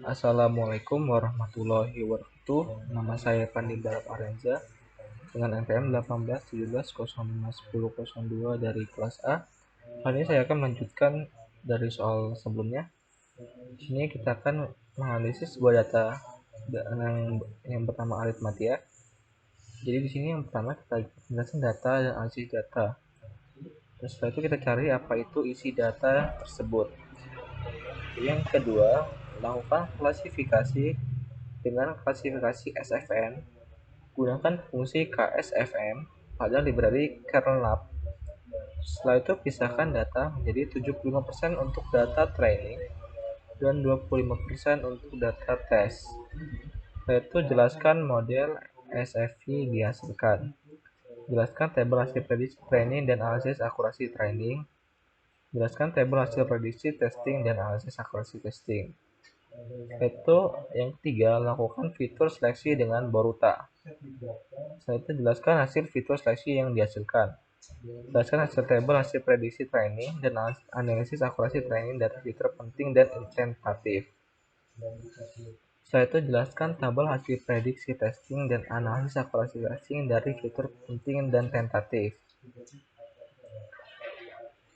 Assalamualaikum warahmatullahi wabarakatuh. Nama saya Pandi Balap Arenza dengan NPM 1817051002 dari kelas A. Kali ini saya akan melanjutkan dari soal sebelumnya. Di sini kita akan menganalisis sebuah data yang pertama aritmatia. Jadi di sini yang pertama kita menjelaskan data dan analisis data. Dan setelah itu kita cari apa itu isi data tersebut. Yang kedua, lakukan klasifikasi dengan klasifikasi SFN. Gunakan fungsi KSFN pada library kernel. Setelah itu pisahkan data menjadi 75% untuk data training dan 25% untuk data test. Setelah itu jelaskan model SFV dihasilkan. Jelaskan tabel hasil prediksi training dan analisis akurasi training. Jelaskan tabel hasil prediksi testing dan analisis akurasi testing. Itu yang ketiga, lakukan fitur seleksi dengan Boruta. Setelah itu jelaskan hasil fitur seleksi yang dihasilkan. Jelaskan hasil tabel hasil prediksi training dan analisis akurasi training dari fitur penting dan tentatif. Setelah itu jelaskan tabel hasil prediksi testing dan analisis akurasi testing dari fitur penting dan tentatif.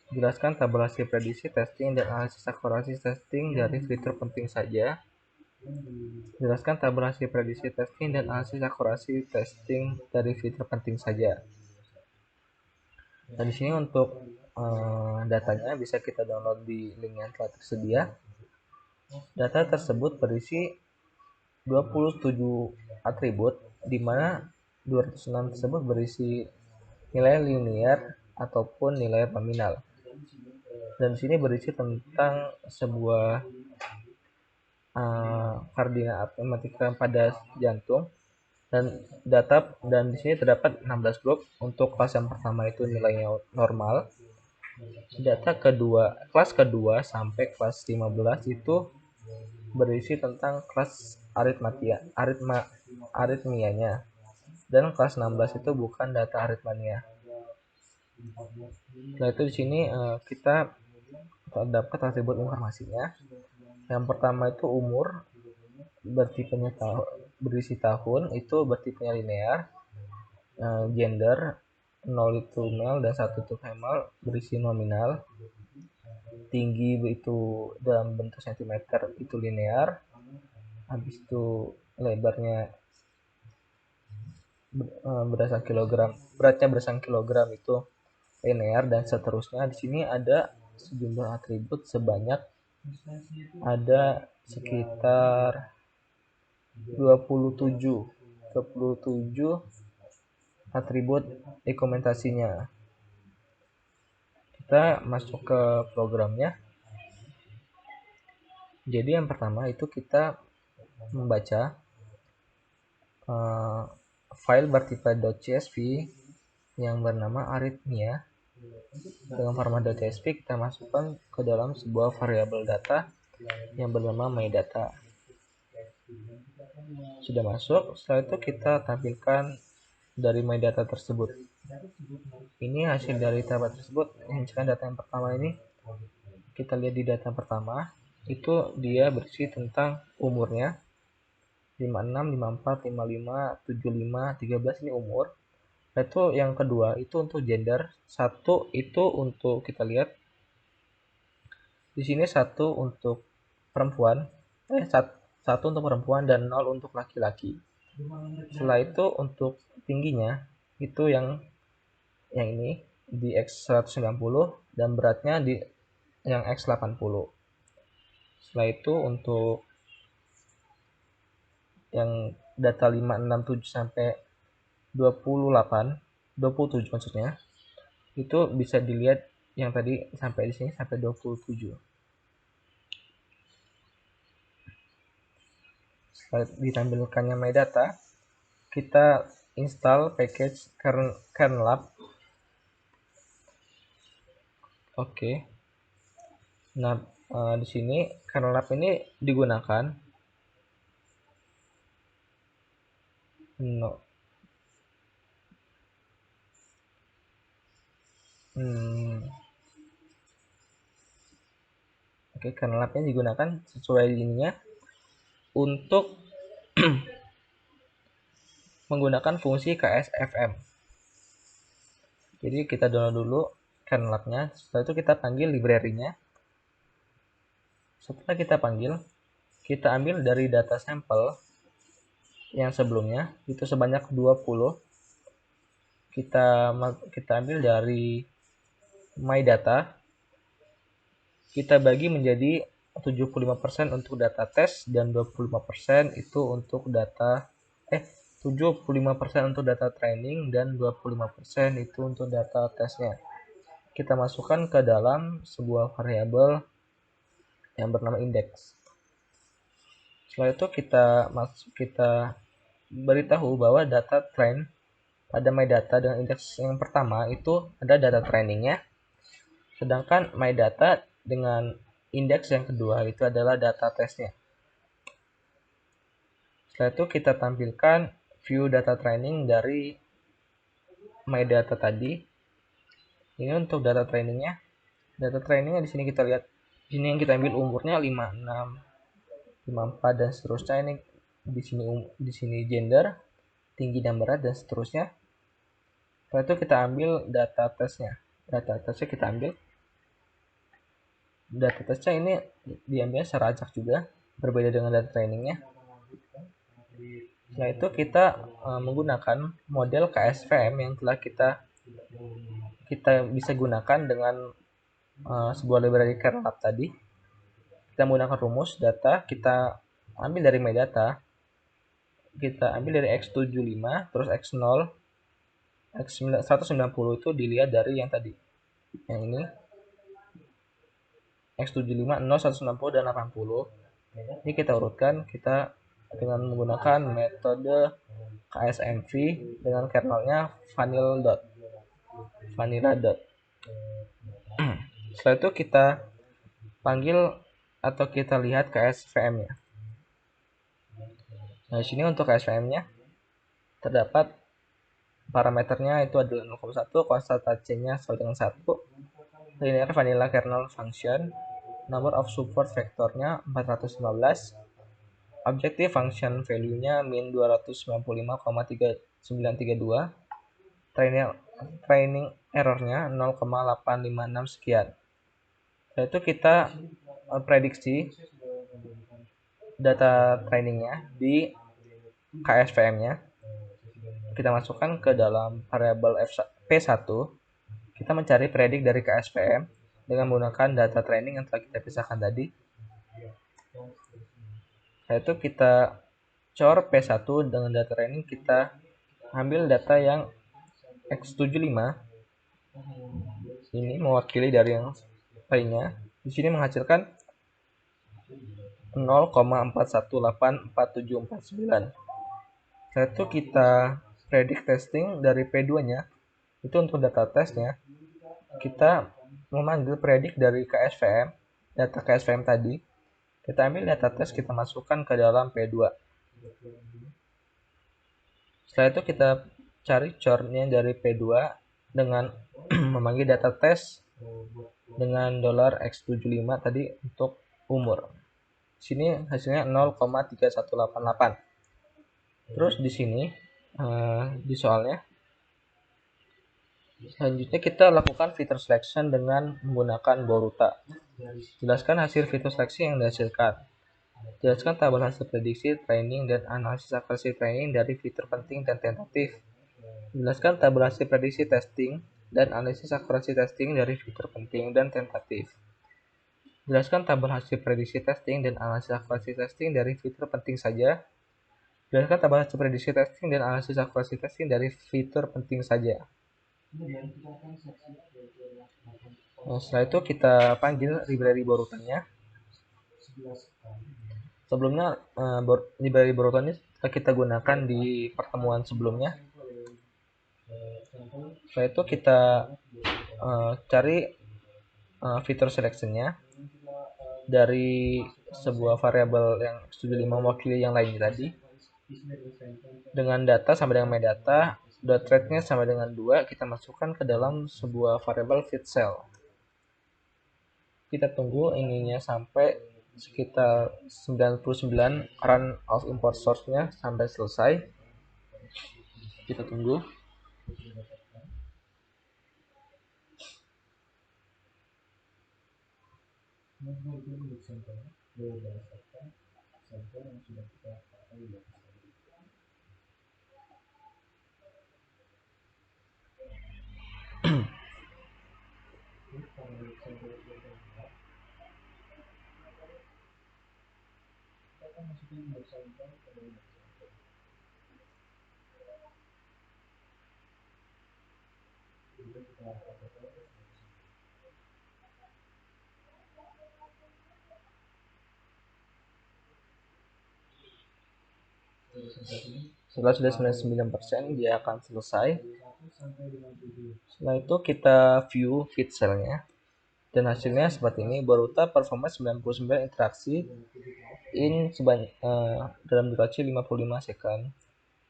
Jelaskan tabel hasil prediksi testing dan analisis akurasi testing dari fitur penting saja. Jelaskan tabel hasil prediksi testing dan analisis akurasi testing dari fitur penting saja. Nah, di sini untuk datanya bisa kita download di link yang telah tersedia. Data tersebut berisi 27 atribut, di mana 206 tersebut berisi nilai linear ataupun nilai nominal. Dan di sini berisi tentang sebuah koordinat matematika pada jantung dan di sini terdapat 16 blok. Untuk kelas yang pertama itu nilainya normal. Kelas kedua sampai kelas 15 itu berisi tentang kelas aritmianya. Dan kelas 16 itu bukan data aritmania. Nah, itu di sini kita terdapat atribut informasinya. Yang pertama itu umur, berisi tahun, itu bertipenya linear. Gender 0 itu male dan 1 itu female, berisi nominal. Tinggi itu dalam bentuk cm, itu linear. Habis itu lebarnya berdasarkan kilogram, beratnya berdasarkan kilogram, itu linear, dan seterusnya. Di sini ada sejumlah atribut sebanyak ada sekitar 27 atribut dokumentasinya. Kita masuk ke programnya. Jadi yang pertama itu kita membaca file bertipe .csv yang bernama arithmia. Dengan format .csv kita masukkan ke dalam sebuah variabel data yang bernama myData. Sudah masuk. Setelah itu kita tampilkan dari myData tersebut. Ini hasil dari tabel tersebut. Misalkan data yang pertama ini, kita lihat di data pertama itu dia berisi tentang umurnya 56, 54, 55, 75, 13, ini umur. Itu yang kedua itu untuk gender. Satu itu untuk kita lihat di sini, satu untuk perempuan, satu untuk perempuan dan 0 untuk laki-laki. Setelah itu untuk tingginya itu yang ini di X190 dan beratnya di yang X80. Setelah itu untuk yang data 567 sampai 27 maksudnya, itu bisa dilihat yang tadi sampai di sini sampai 27. Setelah ditampilkannya myData, kita install package kernel. Oke. Nah, di sini kernel ini digunakan Oke, kernel digunakan sesuai ininya. untuk menggunakan fungsi KSFM. Jadi kita download dulu kernel-nya, setelah itu kita panggil library-nya. Setelah kita panggil, kita ambil dari data sampel yang sebelumnya, itu sebanyak 20. Kita ambil dari my data, kita bagi menjadi 75% untuk data tes dan 25% itu untuk data 75% untuk data training dan 25% itu untuk data tesnya. Kita masukkan ke dalam sebuah variabel yang bernama index. Setelah itu kita beritahu bahwa data train pada my data dengan indeks yang pertama itu ada data trainingnya, sedangkan my data dengan indeks yang kedua itu adalah data tesnya. Setelah itu kita tampilkan view data training dari my data tadi. Ini untuk data trainingnya. Data trainingnya di sini kita lihat. Di sini yang kita ambil umurnya 56, 54 dan seterusnya. Ini di sini gender, tinggi dan berat dan seterusnya. Setelah itu kita ambil data tesnya. Data tesnya kita ambil. Data tesnya ini diambil secara acak juga, berbeda dengan data trainingnya. Setelah itu kita menggunakan model KSVM yang telah kita bisa gunakan dengan sebuah library kernel tadi. Kita menggunakan rumus data, kita ambil dari my data, kita ambil dari X75, terus X0, X190 itu dilihat dari yang tadi, yang ini X75, 0, 190, dan 80. Ini kita urutkan, kita dengan menggunakan metode KSMV dengan kernelnya vanilla. Setelah itu kita panggil atau kita lihat KSVM-nya. Nah, di sini untuk KSVM-nya terdapat parameternya itu adalah 0,1, konstanta C-nya sesuai dengan 1, linear vanilla kernel function, number of support vektornya 415, objective function value-nya min 295,3932, training error-nya 0,856 sekian. Setelah itu kita prediksi data trainingnya di KSVM-nya. Kita masukkan ke dalam variabel P1. Kita mencari predik dari KSVM dengan menggunakan data training yang telah kita pisahkan tadi. Setelah itu kita cor P1 dengan data training, kita ambil data yang X75. Ini mewakili dari yang lainnya. Di sini menghasilkan 0,41847479. Setelah itu kita predik testing dari P2-nya. Itu untuk data tesnya. Kita memanggil predik dari KSVM, data KSVM tadi. Kita ambil data tes, kita masukkan ke dalam P2. Setelah itu kita cari cornya dari P2 dengan memanggil data tes dengan $x75 tadi untuk umur. Sini hasilnya 0,3188. Terus di sini di soalnya selanjutnya kita lakukan feature selection dengan menggunakan Boruta. Jelaskan hasil feature seleksi yang dihasilkan. Jelaskan tabel hasil prediksi, training, dan analisis akurasi training dari fitur penting dan tentatif. Jelaskan tabel hasil prediksi testing dan analisis akurasi testing dari fitur penting dan tentatif. Jelaskan tabel hasil prediksi testing dan analisis akurasi testing dari fitur penting saja. Jelaskan tabel hasil prediksi testing dan analisis akurasi testing dari fitur penting saja. Nah, setelah itu kita panggil library Boruta-nya. Sebelumnya library Boruta-nya kita gunakan di pertemuan sebelumnya. Setelah itu kita cari fitur selection-nya dari sebuah variabel yang X75 mewakili yang lainnya tadi. Dengan data sama dengan metadata, .rate-nya sama dengan 2, kita masukkan ke dalam sebuah variabel fit cell. Kita tunggu ininya sampai sekitar 99 run of import source-nya sampai selesai. Kita tunggu. Setelah sudah 99%, dia akan selesai. Setelah itu kita view feed cell-nya. Dan hasilnya seperti ini, beruta performa 99 interaksi dalam durasi 55 second.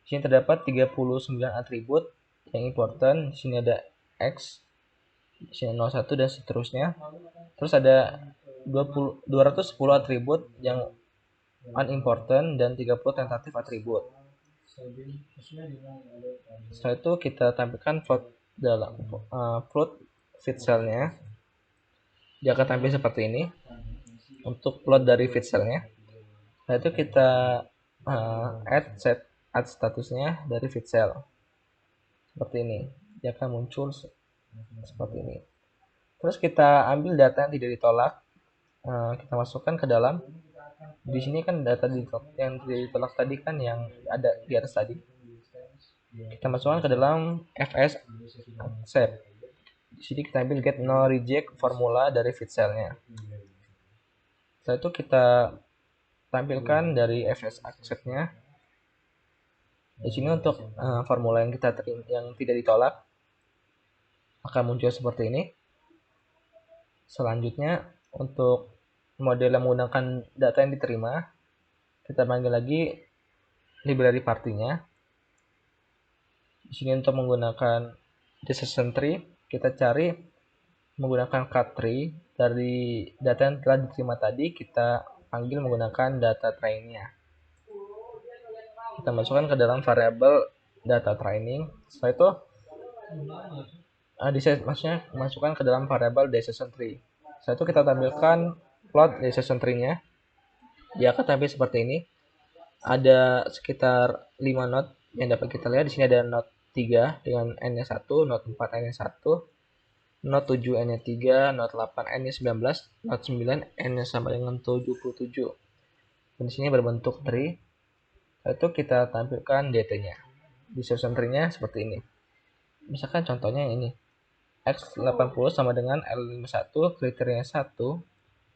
Di sini terdapat 39 atribut yang important. Di sini ada X, di sini 01 dan seterusnya. Terus ada 210 atribut yang unimportant dan 30 tentatif atribut. Setelah itu kita tampilkan plot feed cell-nya. Dia akan tampil seperti ini untuk plot dari feed cell-nya. Setelah itu kita add statusnya dari feed cell seperti ini. Dia akan muncul seperti ini. Terus kita ambil data yang tidak ditolak, kita masukkan ke dalam. Di sini kan data yang tidak ditolak tadi kan yang ada di atas tadi. Kita masukkan ke dalam fs accept. Di sini kita ambil get no reject formula dari feed cell-nya. Setelah itu kita tampilkan dari fs accept-nya. Di sini untuk formula yang tidak ditolak akan muncul seperti ini. Selanjutnya untuk model yang menggunakan data yang diterima, kita panggil lagi library party-nya. Di sini untuk menggunakan decision tree, kita cari menggunakan cut tree dari data yang telah diterima tadi, kita panggil menggunakan data train-nya. Kita masukkan ke dalam variabel data training. Setelah itu maksudnya masukkan ke dalam variabel decision tree. Setelah itu kita tampilkan plot decision tree-nya. Dia akan tampil seperti ini. Ada sekitar 5 node yang dapat kita lihat. Di sini ada node 3 dengan n-nya 1, node 4 n-nya 1, node 7 n-nya 3, node 8 n-nya 19, node 9 n-nya sama dengan 77. Dan di sini berbentuk tree. Itu kita tampilkan DT-nya. Decision tree-nya seperti ini. Misalkan contohnya ini. X80 sama dengan L51, kriteria 1.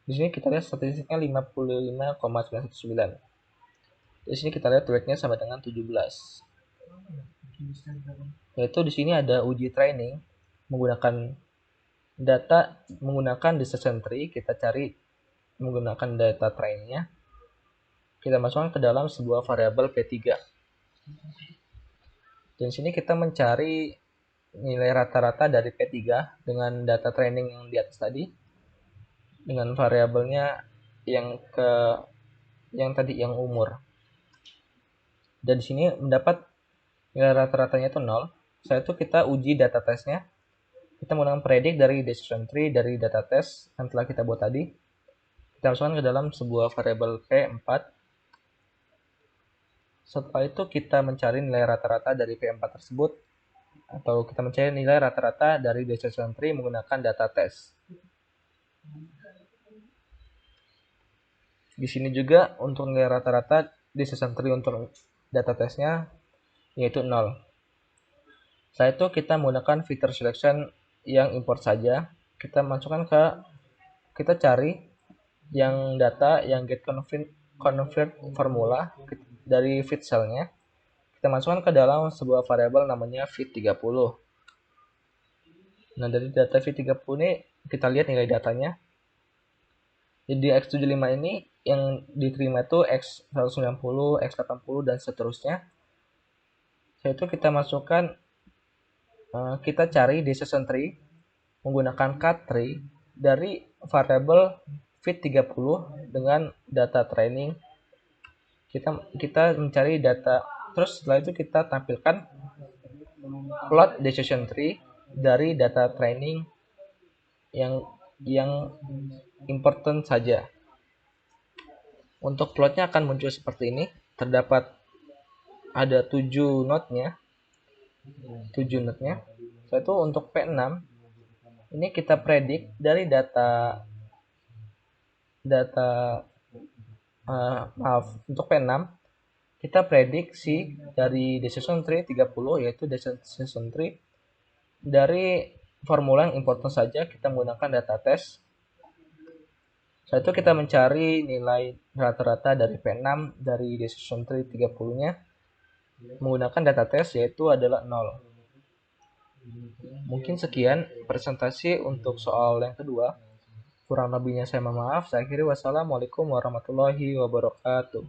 Di sini kita lihat statistiknya 55,919. Di sini kita lihat weight-nya sama dengan 17. Yaitu di sini ada uji training menggunakan data menggunakan decision tree. Kita cari menggunakan data trainnya. Kita masukkan ke dalam sebuah variabel P3. Dan di sini kita mencari nilai rata-rata dari P3 dengan data training yang di atas tadi. Dengan variabelnya yang tadi yang umur. Dan di sini mendapat nilai rata-ratanya itu 0. Setelah itu kita uji data testnya. Kita menggunakan predict dari decision tree dari data test yang telah kita buat tadi. Kita masukkan ke dalam sebuah variabel P4. Setelah itu kita mencari nilai rata-rata dari P4 tersebut, atau kita mencari nilai rata-rata dari decision tree menggunakan data test. Di sini juga untuk nilai rata-rata decision tree untuk data testnya yaitu 0. Setelah itu kita menggunakan filter selection yang import saja. Kita cari yang data yang get convert formula dari feed cell-nya. Kita masukkan ke dalam sebuah variabel namanya feed30. Nah, dari data feed30 ini kita lihat nilai datanya. Jadi X75 ini yang diterima itu X190, X80 dan seterusnya. Setelah itu kita masukkan, kita cari decision tree menggunakan cut tree dari variabel fit 30 dengan data training. Kita mencari data, terus setelah itu kita tampilkan plot decision tree dari data training yang important saja. Untuk plotnya akan muncul seperti ini. Terdapat ada 7 node-nya. Setelah itu untuk P6 ini kita predik dari data untuk P6 kita prediksi dari decision tree 30, yaitu decision tree dari formula yang important saja. Kita menggunakan data test. Setelah itu kita mencari nilai rata-rata dari P6 dari decision tree 30-nya menggunakan data test, yaitu adalah 0. Mungkin sekian presentasi untuk soal yang kedua. Kurang lebihnya saya mohon maaf. Saya akhiri, wassalamualaikum warahmatullahi wabarakatuh.